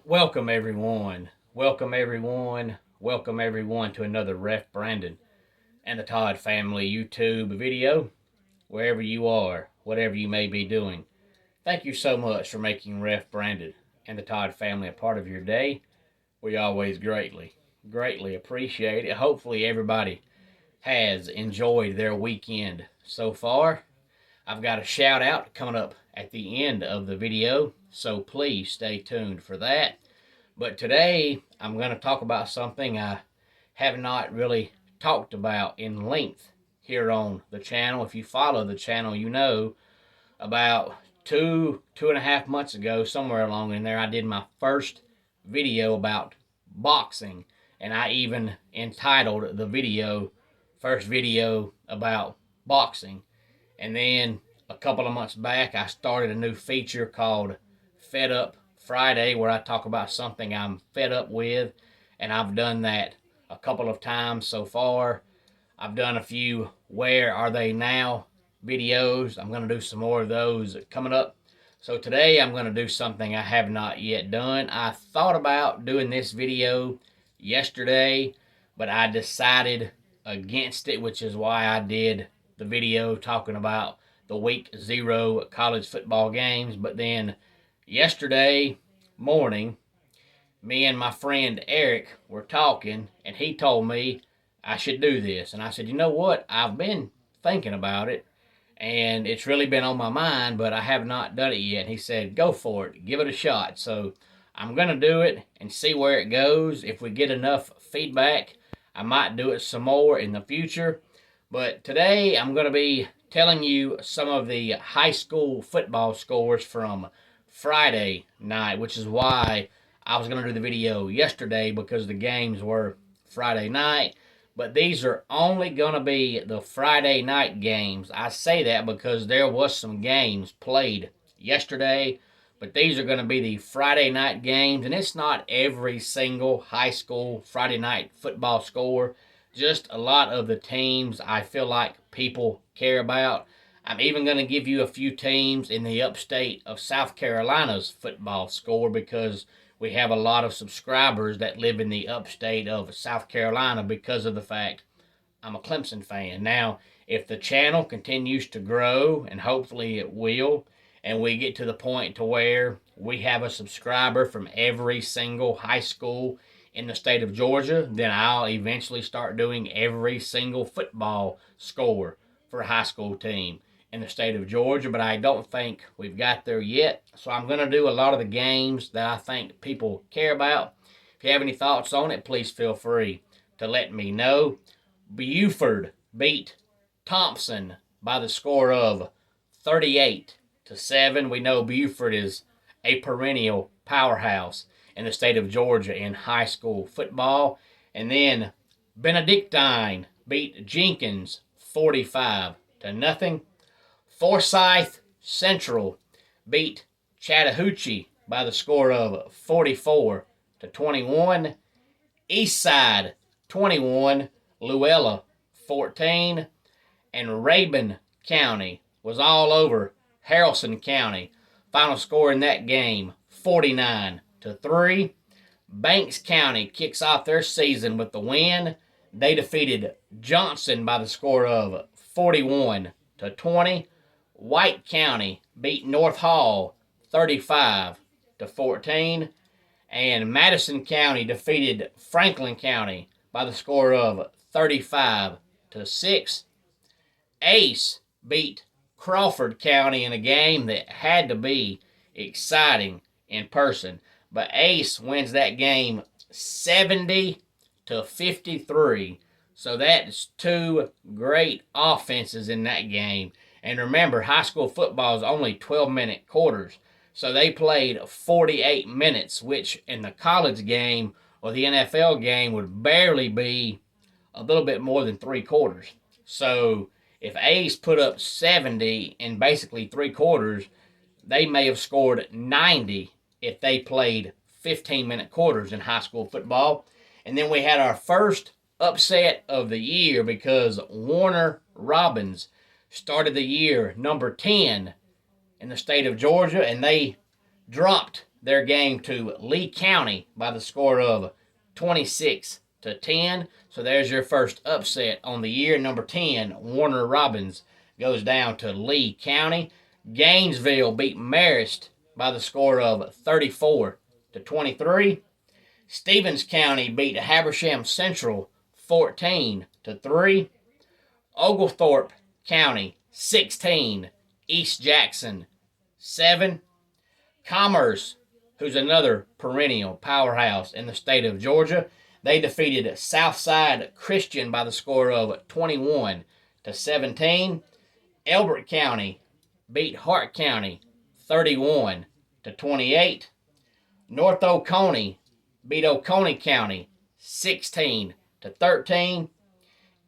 Welcome everyone. Welcome everyone. Welcome everyone to another Ref Brandon and the Todd family YouTube video. Wherever you are, whatever you may be doing, thank you so much for making Ref Brandon and the Todd family a part of your day. We always greatly appreciate it. Hopefully everybody has enjoyed their weekend so far. I've got a shout out coming up at the end of the video, so please stay tuned for that. But today I'm going to talk about something I have not really talked about in length here on the channel. If you follow the channel, you know about two and a half months ago, somewhere along in there, I did my first video about boxing. And I even entitled the video, first video about boxing. And then a couple of months back, I started a new feature called Fed Up Friday, where I talk about something I'm fed up with. And I've done that a couple of times so far. I've done a few Where Are They Now videos. I'm going to do some more of those coming up. So today I'm going to do something I have not yet done. I thought about doing this video yesterday, but I decided against it, which is why I did the video talking about the week 0 college football games. But then yesterday morning, me and my friend Eric were talking, and he told me I should do this. And I said, you know what? I've been thinking about it, and it's really been on my mind, but I have not done it yet. He said, go for it, give it a shot. So I'm going to do it and see where it goes. If we get enough feedback, I might do it some more in the future. But today I'm going to be telling you some of the high school football scores from Friday night, which is why I was going to do the video yesterday, because the games were Friday night. But these are only going to be the Friday night games. I say that because there was some games played yesterday, but these are going to be the Friday night games, and it's not every single high school Friday night football score, just a lot of the teams I feel like people care about. I'm even going to give you a few teams in the upstate of South Carolina's football score, because we have a lot of subscribers that live in the upstate of South Carolina because of the fact I'm a Clemson fan. Now, if the channel continues to grow, and hopefully it will, and we get to the point to where we have a subscriber from every single high school in the state of Georgia, then I'll eventually start doing every single football score for a high school team in the state of Georgia, but I don't think we've got there yet. So I'm going to do a lot of the games that I think people care about. If you have any thoughts on it, please feel free to let me know. Buford beat Thompson by the score of 38-7. We know Buford is a perennial powerhouse in the state of Georgia in high school football. And then Benedictine beat Jenkins 45-0. Forsyth Central beat Chattahoochee by the score of 44-21. Eastside 21, Luella 14, and Rabun County was all over Haralson County. Final score in that game 49-3. Banks County kicks off their season with the win. They defeated Johnson by the score of 41-20. White County beat North Hall 35-14. And Madison County defeated Franklin County by the score of 35-6. Ace beat Crawford County in a game that had to be exciting in person. But Ace wins that game 70-53. So that's two great offenses in that game. And remember, high school football is only 12-minute quarters. So they played 48 minutes, which in the college game or the NFL game would barely be a little bit more than 3 quarters. So if A's put up 70 in basically 3 quarters, they may have scored 90 if they played 15-minute quarters in high school football. And then we had our first upset of the year, because Warner Robins started the year number 10 in the state of Georgia, and they dropped their game to Lee County by the score of 26-10. So there's your first upset on the year. Number 10, Warner Robins, goes down to Lee County. Gainesville beat Marist by the score of 34-23. Stevens County beat Habersham Central 14-3. Oglethorpe County 16, East Jackson 7. Commerce, who's another perennial powerhouse in the state of Georgia, they defeated Southside Christian by the score of 21-17. Elbert County beat Hart County 31-28. North Oconee beat Oconee County 16-13.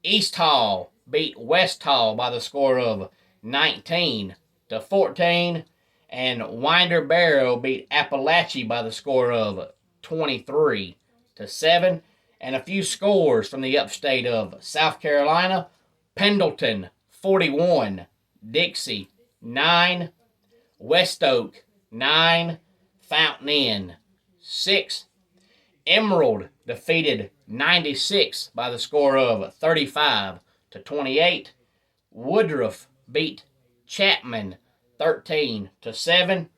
East Hall beat West Hall by the score of 19-14. And Winder Barrow beat Appalachia by the score of 23-7. And a few scores from the upstate of South Carolina. Pendleton 41, Dixie 9, West Oak 9, Fountain Inn 6. Emerald defeated 96 by the score of 35-28. Woodruff beat Chapman 13-7.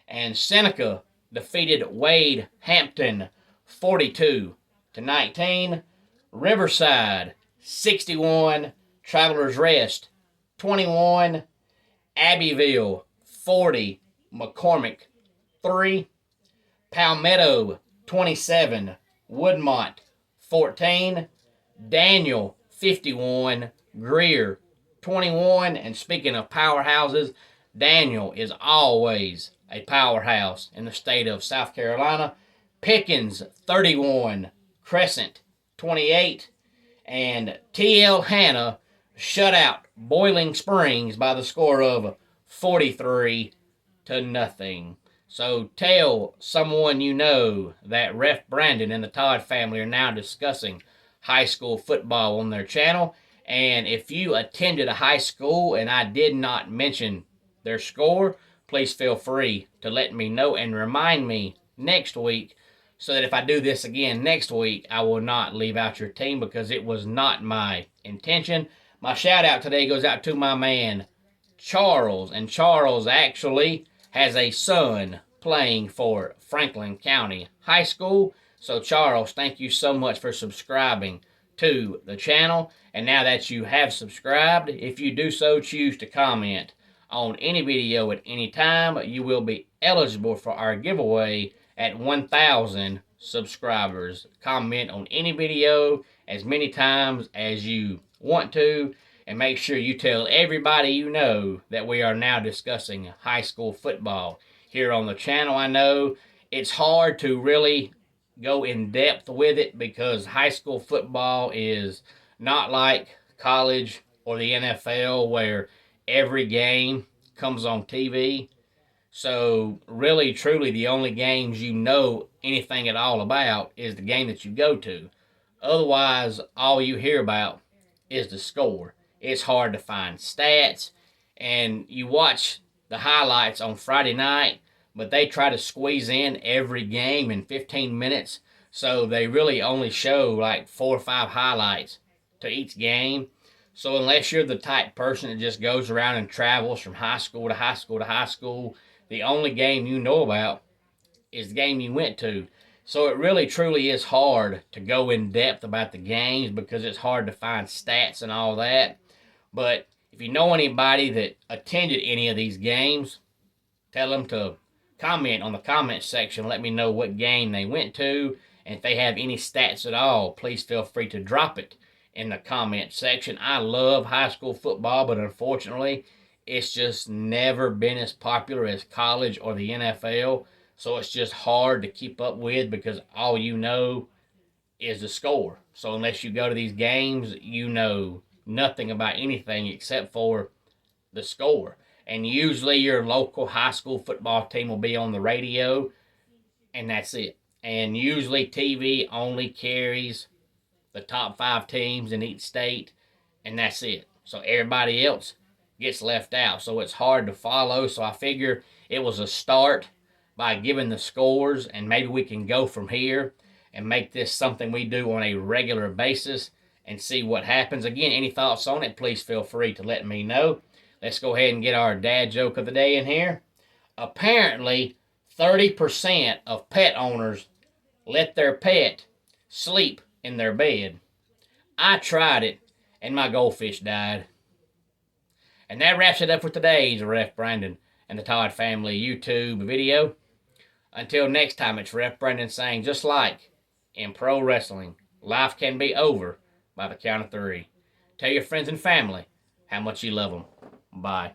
And Seneca defeated Wade Hampton 42-19. Riverside 61, Travelers Rest 21. Abbeville 40, McCormick 3. Palmetto 27, Woodmont 14. Daniel 51, Greer 21. And speaking of powerhouses, Daniel is always a powerhouse in the state of South Carolina. Pickens 31, Crescent 28. And T.L. Hanna shut out Boiling Springs by the score of 43-0. So tell someone you know that Ref Brandon and the Todd family are now discussing high school football on their channel. And if you attended a high school and I did not mention their score, please feel free to let me know and remind me next week, so that if I do this again next week, I will not leave out your team, because it was not my intention. My shout out today goes out to my man Charles, and Charles actually has a son playing for Franklin County High School. So Charles, thank you so much for subscribing to the channel. And now that you have subscribed, if you do so, choose to comment on any video at any time, you will be eligible for our giveaway at 1,000 subscribers. Comment on any video as many times as you want to, and make sure you tell everybody you know that we are now discussing high school football here on the channel. I know it's hard to really go in depth with it, because high school football is not like college or the NFL where every game comes on TV. So really, truly, the only games you know anything at all about is the game that you go to. Otherwise, all you hear about is the score. It's hard to find stats, and you watch the highlights on Friday night, but they try to squeeze in every game in 15 minutes, so they really only show like 4 or 5 highlights to each game. So unless you're the type person that just goes around and travels from high school to high school to high school, the only game you know about is the game you went to. So it really truly is hard to go in depth about the games, because it's hard to find stats and all that. But if you know anybody that attended any of these games, tell them to comment on the comment section. Let me know what game they went to. And if they have any stats at all, please feel free to drop it in the comment section. I love high school football, but unfortunately, it's just never been as popular as college or the NFL. So it's just hard to keep up with, because all you know is the score. So unless you go to these games, you know nothing about anything except for the score. And usually your local high school football team will be on the radio, and that's it. And usually TV only carries the top 5 teams in each state, and that's it. So everybody else gets left out. So it's hard to follow. So I figure it was a start by giving the scores, and maybe we can go from here and make this something we do on a regular basis and see what happens. Again, any thoughts on it, please feel free to let me know. Let's go ahead and get our dad joke of the day in here. Apparently, 30% of pet owners let their pet sleep in their bed. I tried it, and my goldfish died. And that wraps it up for today's Ref Brandon and the Todd Family YouTube video. Until next time, it's Ref Brandon saying, just like in pro wrestling, life can be over by the count of 3. Tell your friends and family how much you love them. Bye.